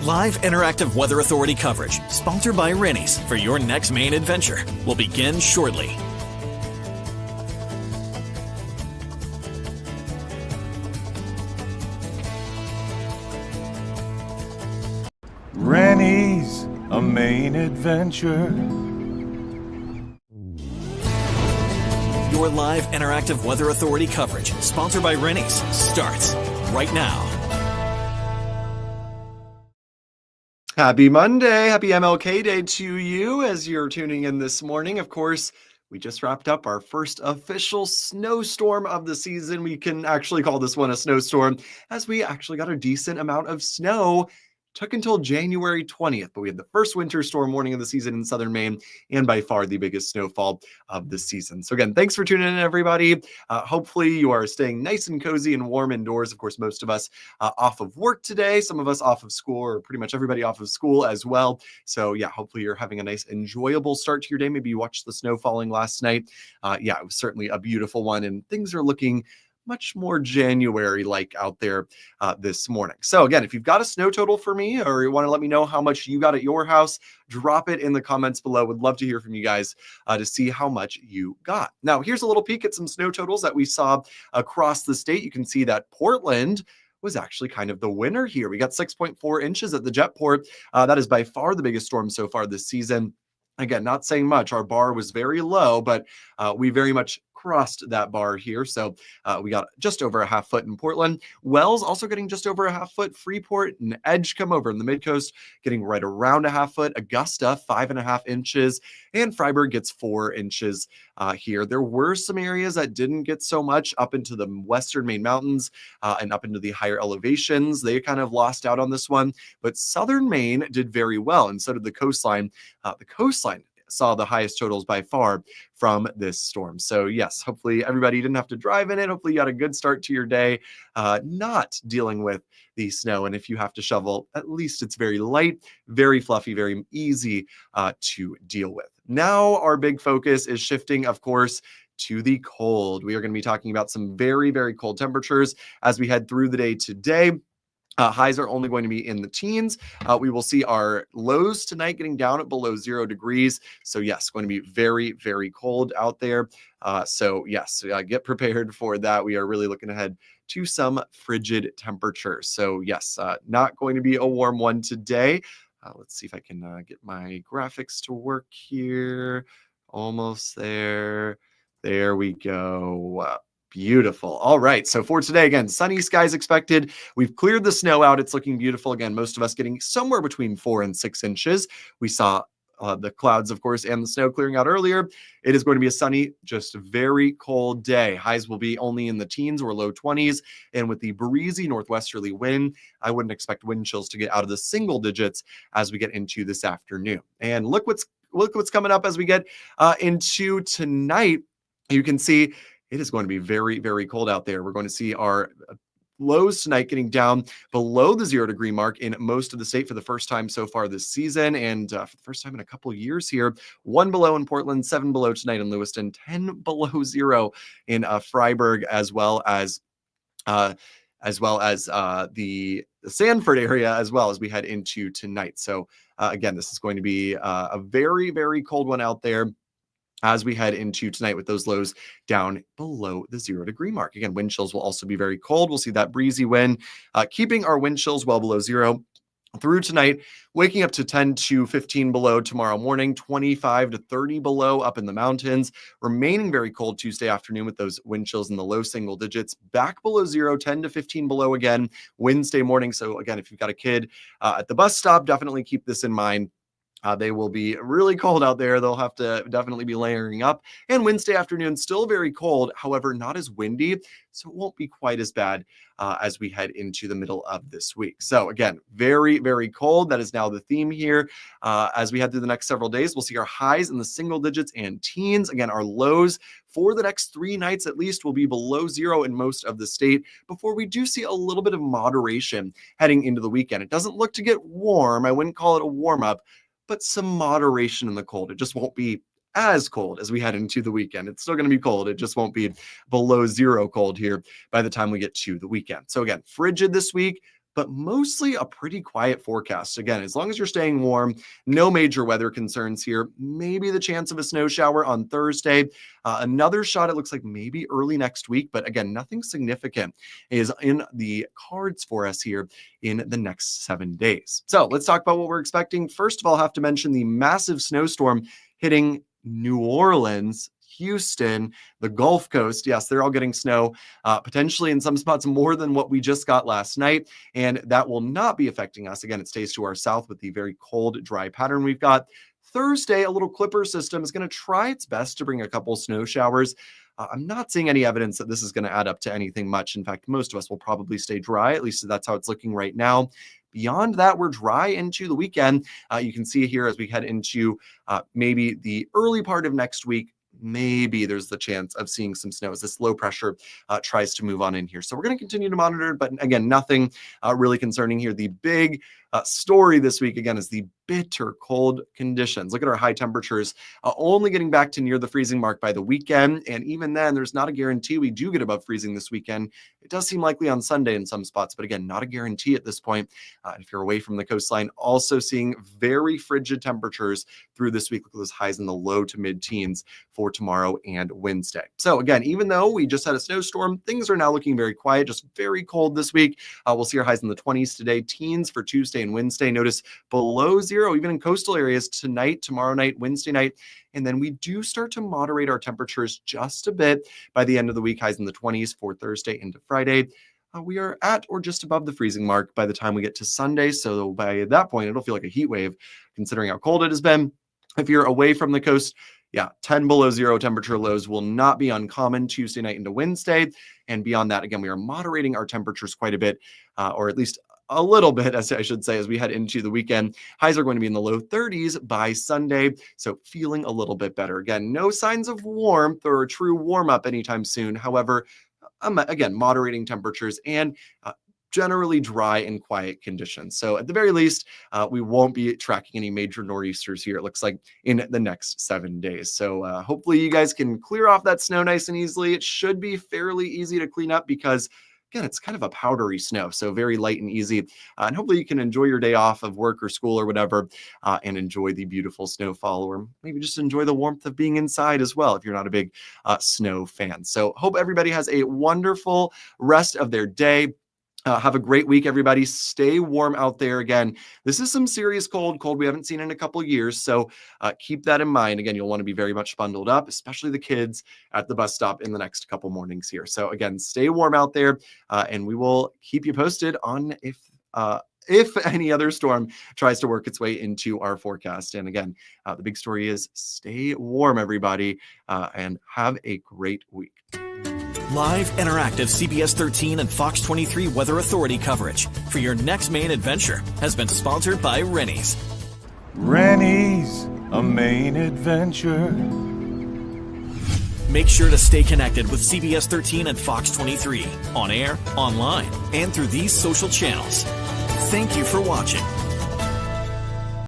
Live interactive Weather Authority coverage, sponsored by Rennie's, for your next Maine adventure, will begin shortly. Rennie's, a Maine adventure. Your live interactive Weather Authority coverage, sponsored by Rennie's, starts right now. Happy Monday. Happy MLK Day to you as you're tuning in this morning. Of course, we just wrapped up our first official snowstorm of the season. We can actually call this one a snowstorm as we actually got a decent amount of snow. Took until January 20th, but we had the first winter storm warning of the season in southern Maine and by far the biggest snowfall of the season. So again, thanks for tuning in, everybody. Hopefully you are staying nice and cozy and warm indoors. Of course, most of us off of work today, some of us off of school, or pretty much everybody off of school as well. So yeah, hopefully you're having a nice, enjoyable start to your day. Maybe you watched the snow falling last night. Yeah, it was certainly a beautiful one, and things are looking much more January-like out there this morning. So again, if you've got a snow total for me, or you want to let me know how much you got at your house, drop it in the comments below. Would love to hear from you guys to see how much you got. Now, here's a little peek at some snow totals that we saw across the state. You can see that Portland was actually kind of the winner here. We got 6.4 inches at the Jetport. That is by far the biggest storm so far this season. Again, not saying much. Our bar was very low, but we very much crossed that bar here. So we got just over a half foot in Portland. Wells also getting just over a half foot. Freeport and Edgecombe over in the mid-coast getting right around a half foot. Augusta, 5.5 inches. And Freiburg gets 4 inches here. There were some areas that didn't get so much up into the western Maine mountains and up into the higher elevations. They kind of lost out on this one. But southern Maine did very well, and so did the coastline. The coastline saw the highest totals by far from this storm. So yes, hopefully everybody didn't have to drive in it. Hopefully you had a good start to your day, not dealing with the snow. And if you have to shovel, at least it's very light, very fluffy, very easy to deal with. Now our big focus is shifting, of course, to the cold. We are going to be talking about some very, very cold temperatures as we head through the day today. Highs are only going to be in the teens. We will see our lows tonight getting down at below 0 degrees. So yes, going to be very, very cold out there. So yes, get prepared for that. We are really looking ahead to some frigid temperatures. So yes, not going to be a warm one today. Let's see if I can get my graphics to work here. Almost there. There we go. Beautiful. All right. So for today, again, sunny skies expected. We've cleared the snow out. It's looking beautiful. Again, most of us getting somewhere between 4 and 6 inches. We saw the clouds, of course, and the snow clearing out earlier. It is going to be a sunny, just very cold day. Highs will be only in the teens or low 20s. And with the breezy northwesterly wind, I wouldn't expect wind chills to get out of the single digits as we get into this afternoon. And look what's coming up as we get into tonight. You can see it is going to be very, very cold out there. We're going to see our lows tonight getting down below the 0 degree mark in most of the state for the first time so far this season, and for the first time in a couple of years here. 1 below in Portland, 7 below tonight in Lewiston, 10 below 0 in Freiburg, as well as the Sanford area as well as we head into tonight. So again, this is going to be a very, very cold one out there as we head into tonight with those lows down below the 0 degree mark. Again, wind chills will also be very cold. We'll see that breezy wind, keeping our wind chills well below 0 through tonight, waking up to 10 to 15 below tomorrow morning, 25 to 30 below up in the mountains, remaining very cold Tuesday afternoon with those wind chills in the low single digits, back below 0, 10 to 15 below again Wednesday morning. So again, if you've got a kid at the bus stop, definitely keep this in mind. They will be really cold out there. They'll have to definitely be layering up. And Wednesday afternoon, still very cold, however, not as windy, so it won't be quite as bad as we head into the middle of this week. So again, very, very cold. That is now the theme here. As we head through the next several days, we'll see our highs in the single digits and teens. Again, our lows for the next 3 nights at least will be below 0 in most of the state before we do see a little bit of moderation heading into the weekend. It doesn't look to get warm. I wouldn't call it a warm-up, but some moderation in the cold. It just won't be as cold as we head into the weekend. It's still going to be cold. It just won't be below 0 cold here by the time we get to the weekend. So again, frigid this week, but mostly a pretty quiet forecast. Again, as long as you're staying warm, no major weather concerns here. Maybe the chance of a snow shower on Thursday. Another shot, it looks like maybe early next week, but again, nothing significant is in the cards for us here in the next 7 days. So let's talk about what we're expecting. First of all, I have to mention the massive snowstorm hitting New Orleans, Houston, the Gulf Coast. Yes, they're all getting snow, potentially in some spots more than what we just got last night. And that will not be affecting us. Again, it stays to our south with the very cold, dry pattern we've got. Thursday, a little clipper system is going to try its best to bring a couple snow showers. I'm not seeing any evidence that this is going to add up to anything much. In fact, most of us will probably stay dry. At least that's how it's looking right now. Beyond that, we're dry into the weekend. You can see here as we head into maybe the early part of next week, maybe there's the chance of seeing some snow as this low pressure tries to move on in here. So we're going to continue to monitor, but again, nothing really concerning here. The big story this week, again, is the bitter cold conditions. Look at our high temperatures only getting back to near the freezing mark by the weekend. And even then, there's not a guarantee we do get above freezing this weekend. It does seem likely on Sunday in some spots, but again, not a guarantee at this point. If you're away from the coastline, also seeing very frigid temperatures through this week. Look at those highs in the low to mid teens for tomorrow and Wednesday. So again, even though we just had a snowstorm, things are now looking very quiet, just very cold this week. We'll see our highs in the 20s today, teens for Tuesday and Wednesday. Notice below zero, even in coastal areas tonight, tomorrow night, Wednesday night. And then we do start to moderate our temperatures just a bit by the end of the week, highs in the 20s for Thursday into Friday. We are at or just above the freezing mark by the time we get to Sunday. So by that point, it'll feel like a heat wave considering how cold it has been. If you're away from the coast, 10 below zero temperature lows will not be uncommon Tuesday night into Wednesday. And beyond that, again, we are moderating our temperatures quite a bit, or at least a little bit, as I should say, as we head into the weekend. Highs are going to be in the low 30s by Sunday, so feeling a little bit better. Again, no signs of warmth or a true warm up anytime soon. However, again, moderating temperatures and generally dry and quiet conditions. So at the very least, we won't be tracking any major nor'easters here, it looks like, in the next 7 days. So hopefully you guys can clear off that snow nice and easily. It should be fairly easy to clean up because, again, it's kind of a powdery snow, so very light and easy. And hopefully you can enjoy your day off of work or school or whatever and enjoy the beautiful snowfall, or maybe just enjoy the warmth of being inside as well if you're not a big snow fan. So hope everybody has a wonderful rest of their day. Have a great week, everybody. Stay warm out there. Again, this is some serious cold we haven't seen in a couple years. So keep that in mind. Again, you'll want to be very much bundled up, especially the kids at the bus stop in the next couple mornings here. So again, stay warm out there, and we will keep you posted on if any other storm tries to work its way into our forecast. And again, the big story is stay warm, everybody, and have a great week. Live, interactive CBS 13 and Fox 23 Weather Authority coverage for your next Maine adventure has been sponsored by Rennie's. Rennie's, a Maine adventure. Make sure to stay connected with CBS 13 and Fox 23 on air, online, and through these social channels. Thank you for watching.